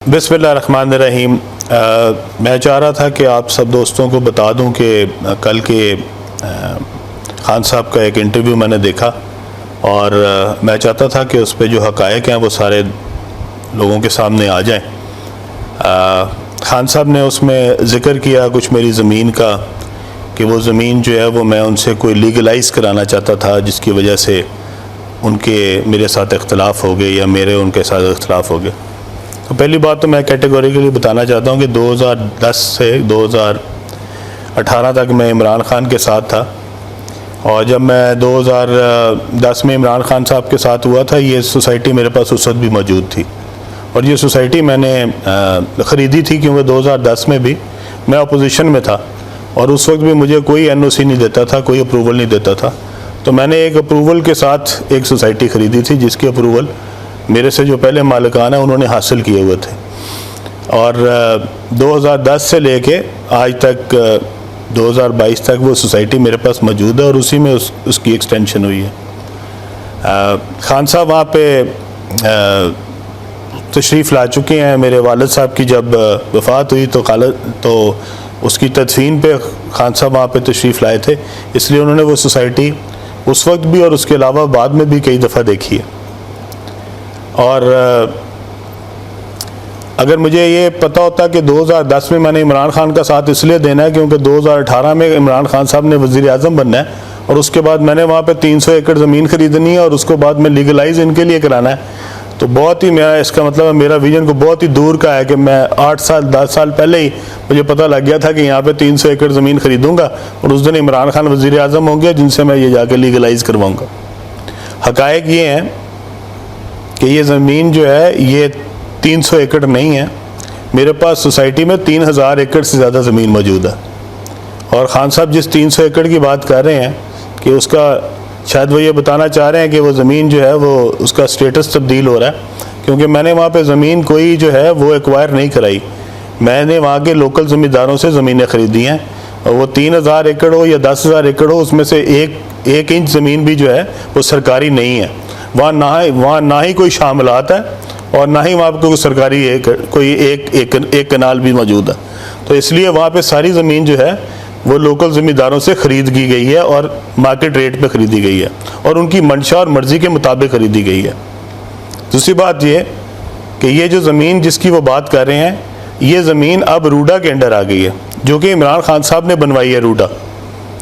बिस्मिल्लाहिर्रहमानिर्रहीम। मैं चाह रहा था कि आप सब दोस्तों को बता दूं कि कल के खान साहब का एक इंटरव्यू मैंने देखा और मैं चाहता था कि उस पर जो हक़ाइक़ हैं वो सारे लोगों के सामने आ जाएं। खान साहब ने उसमें ज़िक्र किया कुछ मेरी ज़मीन का, कि वो ज़मीन जो है वो मैं उनसे कोई लीगलाइज़ कराना चाहता था, जिसकी वजह से उनके मेरे साथ इख्तलाफ हो गए या मेरे उनके साथ इख्तलाफ हो गए। तो पहली बात तो मैं कैटेगोरिकली बताना चाहता हूँ कि 2010 से 2018 तक मैं इमरान खान के साथ था, और जब मैं 2010 में इमरान खान साहब के साथ हुआ था, ये सोसाइटी मेरे पास उस वक्त भी मौजूद थी और ये सोसाइटी मैंने ख़रीदी थी क्योंकि 2010 में भी मैं अपोजिशन में था और उस वक्त भी मुझे कोई NOC नहीं देता था, कोई अप्रूवल नहीं देता था। तो मैंने एक अप्रूवल के साथ एक सोसाइटी ख़रीदी थी जिसकी अप्रूवल मेरे से जो पहले मालिकान है उन्होंने हासिल किए हुए थे, और 2010 से लेके आज तक 2022 तक वो सोसाइटी मेरे पास मौजूद है और उसी में उसकी एक्सटेंशन हुई है। खान साहब वहाँ पे तशरीफ़ ला चुके हैं। मेरे वालिद साहब की जब वफ़ात हुई तो उसकी तदफीन पे खान साहब वहाँ पे तशरीफ़ लाए थे, इसलिए उन्होंने वो सोसाइटी उस वक्त भी और उसके अलावा बाद में भी कई दफ़ा देखी है। और अगर मुझे ये पता होता कि 2010 में मैंने इमरान खान का साथ इसलिए देना है क्योंकि 2018 में इमरान खान साहब ने वज़ीर आज़म बनना है और उसके बाद मैंने वहाँ पे 300 एकड़ ज़मीन ख़रीदनी है और उसको बाद में लीगलाइज इनके लिए कराना है, तो बहुत ही मेरा इसका मतलब है मेरा विजन को बहुत ही दूर का है कि मैं 8 साल 10 साल पहले ही मुझे पता लग गया था कि यहाँ पे 300 एकड़ ज़मीन ख़रीदूँगा और उस दिन इमरान खान वज़ीर आज़म होंगे जिनसे मैं ये जाके लीगलाइज़ करवाऊँगा। हक़ाइक़ ये हैं कि ये ज़मीन जो है ये 300 एकड़ नहीं है, मेरे पास सोसाइटी में 3000 एकड़ से ज़्यादा ज़मीन मौजूद है। और ख़ान साहब जिस 300 एकड़ की बात कर रहे हैं कि उसका शायद वो ये बताना चाह रहे हैं कि वो ज़मीन जो है वो उसका स्टेटस तब्दील हो रहा है, क्योंकि मैंने वहाँ पे ज़मीन कोई जो है वो एक्वायर नहीं कराई, मैंने वहाँ के लोकल ज़मींदारों से ज़मीनें ख़रीदी हैं और वो 3000 एकड़ हो या 10,000 एकड़ हो उसमें से एक इंच ज़मीन भी जो है वो सरकारी नहीं है। वहाँ ना ही कोई शामिलात है और ना ही वहाँ पर कोई सरकारी एक कनाल भी मौजूद है। तो इसलिए वहाँ पे सारी ज़मीन जो है वो लोकल ज़मींदारों से ख़रीद की गई है और मार्केट रेट पे ख़रीदी गई है और उनकी मंशा और मर्ज़ी के मुताबिक ख़रीदी गई है। दूसरी बात ये कि ये जो ज़मीन जिसकी वो बात कर रहे हैं, ये ज़मीन अब रूडा के अंडर आ गई है, जो कि इमरान खान साहब ने बनवाई है रूडा।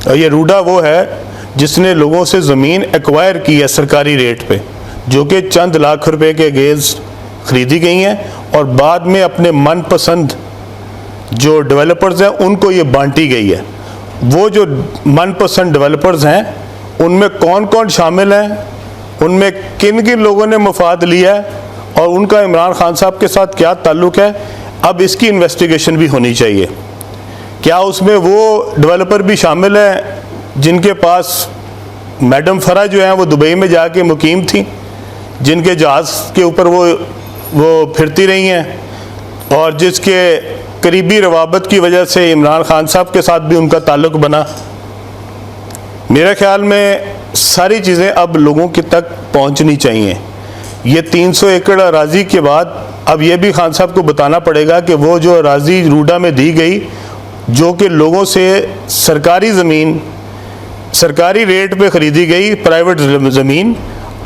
और ये रूडा वो है जिसने लोगों से ज़मीन एक्वायर की है सरकारी रेट पे, जो कि चंद लाख रुपए के अगेंस्ट ख़रीदी गई हैं और बाद में अपने मनपसंद जो डेवलपर्स हैं उनको ये बांटी गई है। वो जो मनपसंद डेवलपर्स हैं उनमें कौन कौन शामिल हैं, उनमें किन किन लोगों ने मफाद लिया है और उनका इमरान खान साहब के साथ क्या ताल्लुक़ है, अब इसकी इन्वेस्टिगेशन भी होनी चाहिए। क्या उसमें वो डेवलपर भी शामिल हैं जिनके पास मैडम फ़रा जो हैं वो दुबई में जाके मुकीम थी, जिनके जहाज़ के ऊपर वो फिरती रही हैं और जिसके करीबी रवाबत की वजह से इमरान खान साहब के साथ भी उनका ताल्लुक़ बना। मेरे ख़्याल में सारी चीज़ें अब लोगों के तक पहुंचनी चाहिए। ये 300 एकड़ अराज़ी के बाद अब ये भी खान साहब को बताना पड़ेगा कि वो जो अराज़ी रूडा में दी गई, जो कि लोगों से सरकारी ज़मीन सरकारी रेट पे ख़रीदी गई, प्राइवेट ज़मीन,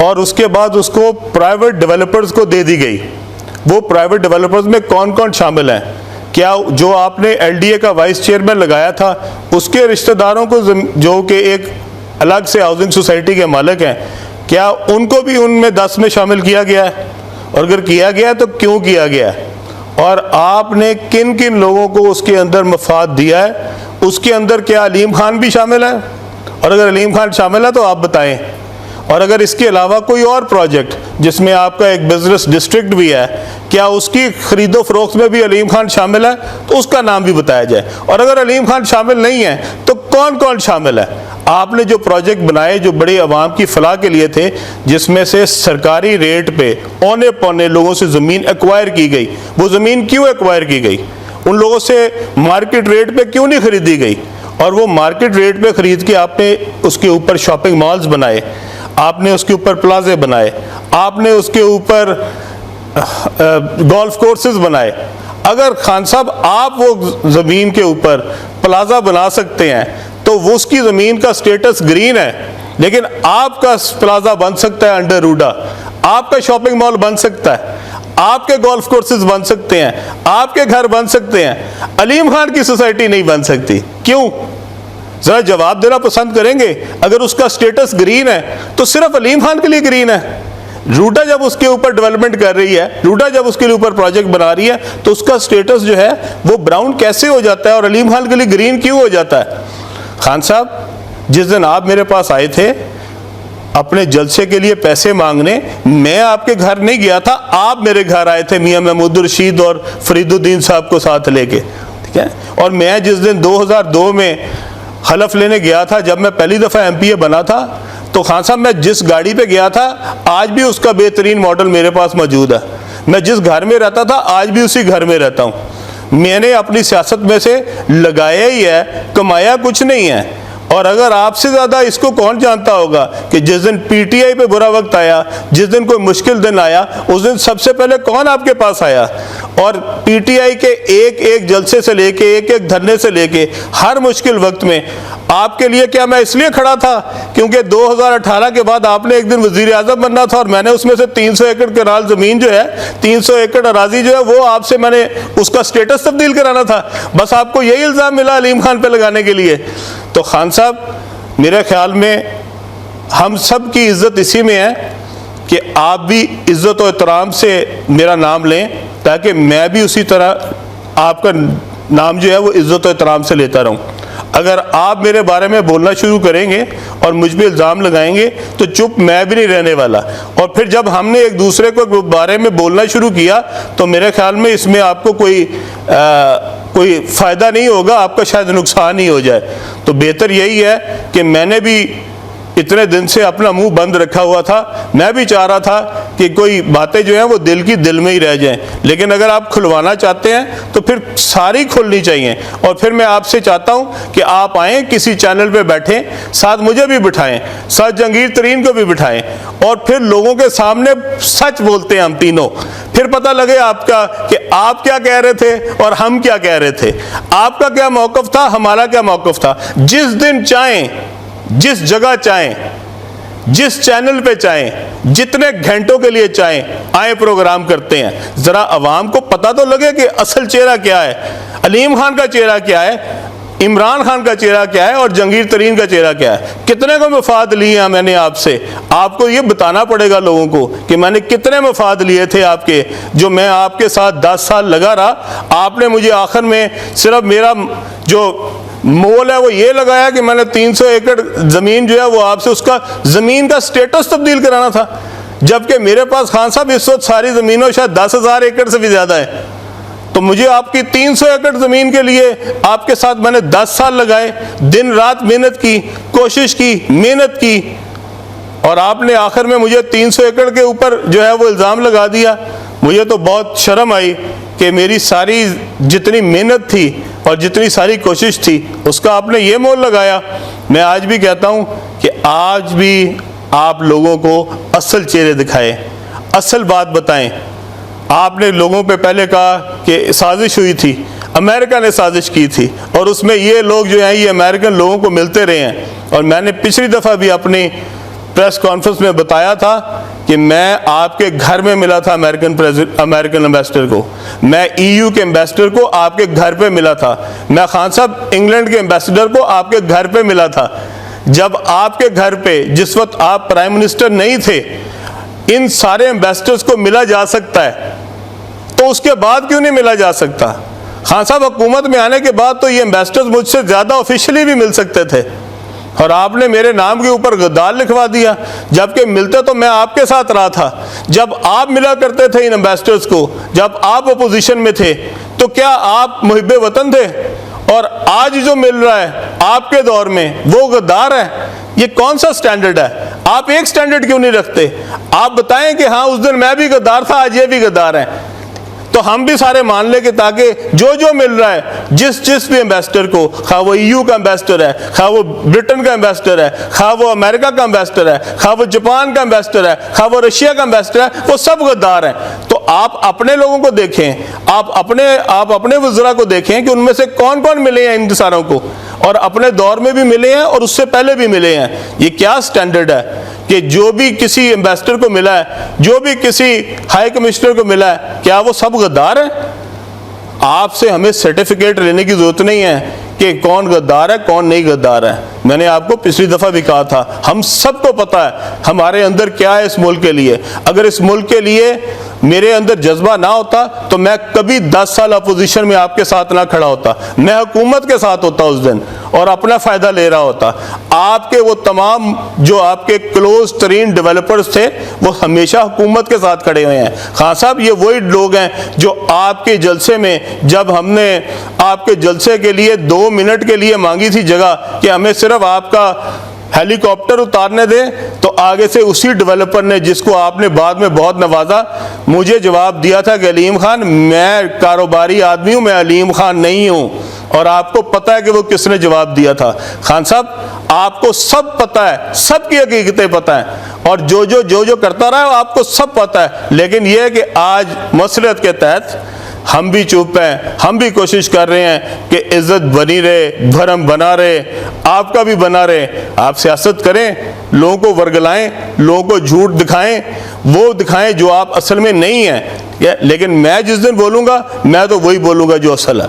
और उसके बाद उसको प्राइवेट डेवलपर्स को दे दी गई, वो प्राइवेट डेवलपर्स में कौन कौन शामिल हैं? क्या जो आपने LDA का वाइस चेयरमैन लगाया था उसके रिश्तेदारों को जो कि एक अलग से हाउसिंग सोसाइटी के मालिक हैं, क्या उनको भी उनमें 10 में शामिल किया गया है? और अगर किया गया है तो क्यों किया गया है? और आपने किन किन लोगों को उसके अंदर मफाद दिया है? उसके अंदर क्या अलीम खान भी शामिल है? और अगर अलीम खान शामिल है तो आप बताएं। और अगर इसके अलावा कोई और प्रोजेक्ट जिसमें आपका एक बिजनेस डिस्ट्रिक्ट भी है, क्या उसकी खरीदो फरोख्त में भी अलीम खान शामिल है तो उसका नाम भी बताया जाए। और अगर अलीम खान शामिल नहीं है तो कौन कौन शामिल है? आपने जो प्रोजेक्ट बनाए जो बड़ी आवाम की फलाह के लिए थे, जिसमें से सरकारी रेट पे औने पौने लोगों से ज़मीन एक्वायर की गई, वो ज़मीन क्यों एक्वायर की गई? उन लोगों से मार्केट रेट पे क्यों नहीं खरीदी गई? और वो मार्केट रेट पे ख़रीद के आपने उसके ऊपर शॉपिंग मॉल्स बनाए, आपने उसके ऊपर प्लाजे बनाए, आपने उसके ऊपर गोल्फ कोर्सेज बनाए। अगर खान साहब आप वो ज़मीन के ऊपर प्लाजा बना सकते हैं तो वो उसकी ज़मीन का स्टेटस ग्रीन है, लेकिन आपका प्लाजा बन सकता है अंडर रूडा, आपका शॉपिंग मॉल बन सकता है, आपके गोल्फ कोर्सेज बन सकते हैं, आपके घर बन सकते हैं, अलीम खान की सोसाइटी नहीं बन सकती। क्यों? जरा जवाब देना पसंद करेंगे। अगर उसका स्टेटस ग्रीन है तो सिर्फ अलीम खान के लिए ग्रीन है। रूडा जब उसके ऊपर डेवलपमेंट कर रही है, रूडा जब उसके ऊपर प्रोजेक्ट बना रही है, तो उसका स्टेटस जो है वो ब्राउन कैसे हो जाता है और अलीम खान के लिए ग्रीन क्यों हो जाता है? खान साहब, जिस दिन आप मेरे पास आए थे अपने जलसे के लिए पैसे मांगने, मैं आपके घर नहीं गया था, आप मेरे घर आए थे मियां महमूद रशीद और फरीदुद्दीन साहब को साथ लेके, ठीक है। और मैं जिस दिन 2002 में हलफ लेने गया था, जब मैं पहली दफ़ा MPA बना था, तो खान साहब मैं जिस गाड़ी पे गया था आज भी उसका बेहतरीन मॉडल मेरे पास मौजूद है। मैं जिस घर में रहता था आज भी उसी घर में रहता हूँ। मैंने अपनी सियासत में से लगाया ही है, कमाया कुछ नहीं है। और अगर आपसे ज़्यादा इसको कौन जानता होगा कि जिस दिन PTI पे बुरा वक्त आया, जिस दिन कोई मुश्किल दिन आया, उस दिन सबसे पहले कौन आपके पास आया? और PTI के एक एक जलसे से लेके, एक एक धरने से लेके हर मुश्किल वक्त में आपके लिए क्या मैं इसलिए खड़ा था क्योंकि 2018 के बाद आपने एक दिन वजीर आज़म बनना था और मैंने उसमें से 300 एकड़ केराल ज़मीन जो है, 300 एकड़ अराजी जो है, वो आपसे मैंने उसका स्टेटस तब्दील कराना था। बस आपको यही इल्ज़ाम मिला अलीम खान पे लगाने के लिए। तो खान साहब, मेरे ख्याल में हम सब की इज़्ज़त इसी में है कि आप भी इज़्ज़त और एहतराम से मेरा नाम लें, ताकि मैं भी उसी तरह आपका नाम जो है वो इज़्ज़त और एहतराम से लेता रहूं। अगर आप मेरे बारे में बोलना शुरू करेंगे और मुझ पे इल्ज़ाम लगाएंगे तो चुप मैं भी नहीं रहने वाला। और फिर जब हमने एक दूसरे को बारे में बोलना शुरू किया तो मेरे ख्याल में इसमें आपको कोई फ़ायदा नहीं होगा, आपका शायद नुकसान ही हो जाए। तो बेहतर यही है कि मैंने भी इतने दिन से अपना मुंह बंद रखा हुआ था। मैं भी चाह रहा था कि कोई बातें जो हैं वो दिल की दिल में ही रह जाएं, लेकिन अगर आप खुलवाना चाहते हैं तो फिर सारी खुलनी चाहिए। और फिर मैं आपसे चाहता हूं कि आप आएँ, किसी चैनल पे बैठें, साथ मुझे भी बिठाएं, साथ जहांगीर तरीन को भी बिठाएं, और फिर लोगों के सामने सच बोलते हैं हम तीनों। फिर पता लगे आपका कि आप क्या कह रहे थे और हम क्या कह रहे थे, आपका क्या मौक़िफ़ था, हमारा क्या मौक़िफ़ था। जिस दिन चाहें, जिस जगह चाहें, जिस चैनल पे चाहें, जितने घंटों के लिए चाहें, आए प्रोग्राम करते हैं। ज़रा अवाम को पता तो लगे कि असल चेहरा क्या है, अलीम खान का चेहरा क्या है, इमरान खान का चेहरा क्या है और जहांगीर तरीन का चेहरा क्या है। कितने को मफाद लिए हैं मैंने आपसे, आपको ये बताना पड़ेगा लोगों को कि मैंने कितने मफाद लिए थे आपके, जो मैं आपके साथ 10 साल लगा रहा। आपने मुझे आखिर में सिर्फ मेरा जो मोल है वो ये लगाया कि मैंने 300 एकड़ ज़मीन जो है वो आपसे उसका ज़मीन का स्टेटस तब्दील कराना था, जबकि मेरे पास खान साहब इस वक्त सारी ज़मीनों शायद 10,000 एकड़ से भी ज़्यादा है। तो मुझे आपकी 300 एकड़ ज़मीन के लिए आपके साथ मैंने 10 साल लगाए, दिन रात मेहनत की, कोशिश की, मेहनत की, और आपने आखिर में मुझे 300 एकड़ के ऊपर जो है वो इल्ज़ाम लगा दिया। मुझे तो बहुत शर्म आई कि मेरी सारी जितनी मेहनत थी और जितनी सारी कोशिश थी उसका आपने ये मोल लगाया। मैं आज भी कहता हूँ कि आज भी आप लोगों को असल चेहरे दिखाएं, असल बात बताएं। आपने लोगों पे पहले कहा कि साजिश हुई थी, अमेरिका ने साजिश की थी, और उसमें ये लोग जो हैं ये अमेरिकन लोगों को मिलते रहे हैं। और मैंने पिछली दफ़ा भी अपनी प्रेस कॉन्फ्रेंस में बताया था कि मैं आपके घर में मिला था अमेरिकन एम्बेसडर को, मैं EU के एम्बेसडर को आपके घर पे मिला था, मैं खान साहब इंग्लैंड के एम्बेसडर को आपके घर पे मिला था। जब आपके घर पे जिस वक्त आप प्राइम मिनिस्टर नहीं थे इन सारे एम्बेसडर्स को मिला जा सकता है, तो उसके बाद क्यों नहीं मिला जा सकता? खान साहब हुकूमत में आने के बाद तो ये एम्बेसडर्स मुझसे ज़्यादा ऑफिशियली भी मिल सकते थे, और आपने मेरे नाम के ऊपर गद्दार लिखवा दिया, जबकि मिलते तो मैं आपके साथ रहा था। जब आप मिला करते थे इन एम्बेसडर्स को, जब आप अपोजिशन में थे, तो क्या आप मुहिब्बे वतन थे? और आज जो मिल रहा है आपके दौर में वो गद्दार है। ये कौन सा स्टैंडर्ड है? आप एक स्टैंडर्ड क्यों नहीं रखते? आप बताएं कि हाँ उस दिन मैं भी गद्दार था, आज ये भी गद्दार है। तो हम भी सारे मान ले कि ताकि जो जो मिल रहा है जिस भी एम्बेसडर को, खा वो EU का एम्बेसडर है, खा वो ब्रिटेन का एम्बेसडर है, खा वो अमेरिका का एम्बेसडर है, खा वो जापान का एम्बेसडर है, खा वो रशिया का एम्बेसडर है, वो सब गद्दार हैं। तो आप अपने लोगों को देखें, आप अपने वज़रा को देखें कि उनमें से कौन कौन मिले हैं इन सारों को, और अपने दौर में भी मिले हैं और उससे पहले भी मिले हैं। ये क्या स्टैंडर्ड है कि जो भी किसी एम्बेसडर को मिला है, जो भी किसी हाई कमिश्नर को मिला है, क्या वो सब गद्दार हैं? आपसे हमें सर्टिफिकेट लेने की जरूरत नहीं है कि कौन गद्दार है कौन नहीं गद्दार है। मैंने आपको पिछली दफा भी कहा था, हम सबको पता है हमारे अंदर क्या है इस मुल्क के लिए। अगर इस मुल्क के लिए मेरे अंदर जज्बा ना होता तो मैं कभी 10 साल अपोजिशन में आपके साथ ना खड़ा होता, मैं हुकूमत के साथ होता उस दिन और अपना फायदा ले रहा होता। आपके वो तमाम जो आपके क्लोज तरीन डेवलपर्स थे वो हमेशा हुकूमत के साथ खड़े हुए हैं। खान साहब, ये वही लोग हैं जो आपके जलसे में, जब हमने आपके जलसे के लिए 2 मिनट के लिए मांगी थी जगह कि हमें सिर्फ आपका हेलीकॉप्टर उतारने दें, तो आगे से उसी डेवलपर ने, जिसको आपने बाद में बहुत नवाजा, मुझे जवाब दिया था कि अलीम खान, मैं कारोबारी आदमी हूं, मैं अलीम खान नहीं हूं। और आपको पता है कि वो किसने जवाब दिया था। खान साहब, आपको सब पता है, सबकी हकीकतें पता है, और जो करता रहा है आपको सब पता है। लेकिन यह है कि आज मसलियत के तहत हम भी चुप हैं, हम भी कोशिश कर रहे हैं कि इज्जत बनी रहे, भरम बना रहे, आपका भी बना रहे। आप सियासत करें, लोगों को वर्गलाएं, लोगों को झूठ दिखाएं, वो दिखाएं जो आप असल में नहीं हैं। लेकिन मैं जिस दिन बोलूँगा मैं तो वही बोलूँगा जो असल है।